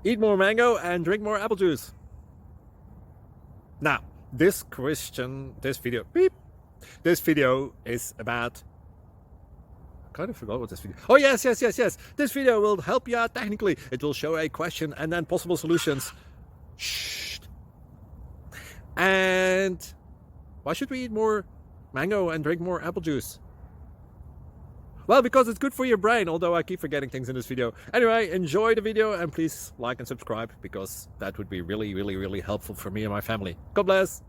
Eat more mango and drink more apple juice. Now, this video is about... I kind of forgot what this video... Oh, yes. This video will help you out technically. It will show a question and then possible solutions. Shh. And why should we eat more mango and drink more apple juice? Well, because it's good for your brain, although I keep forgetting things in this video. Anyway, enjoy the video and please like and subscribe, because that would be really helpful for me and my family. God bless!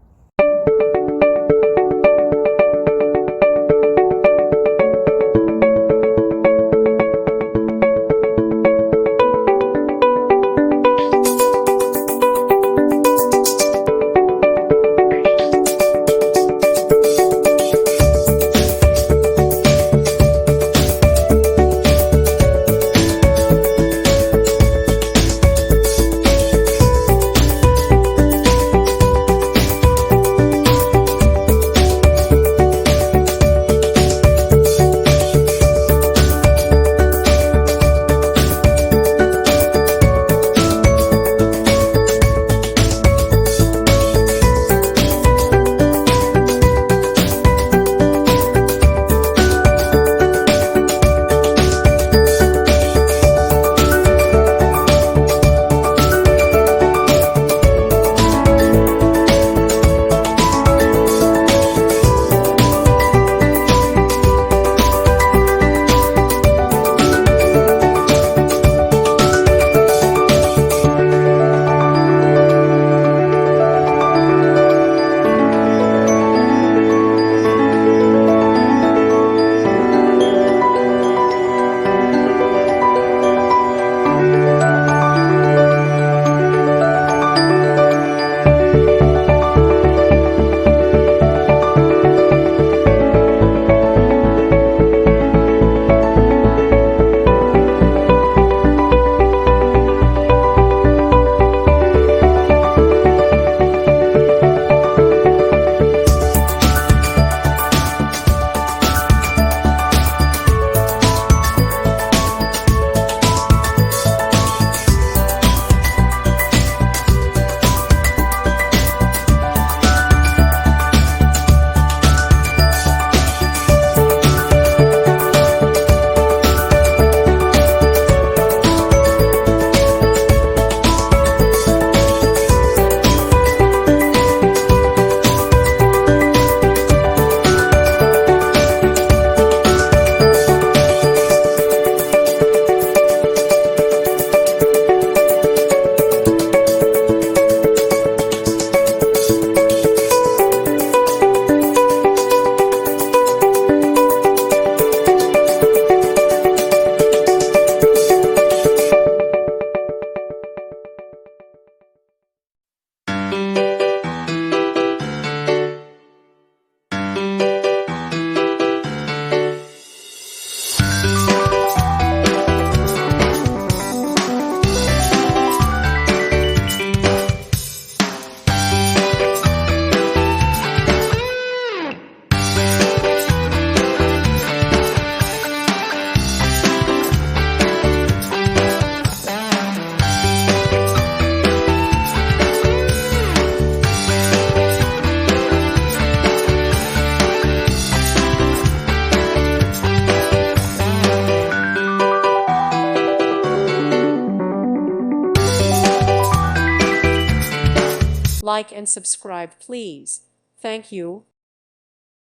Like and subscribe, please. Thank you.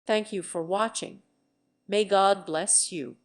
Thank you for watching. May God bless you.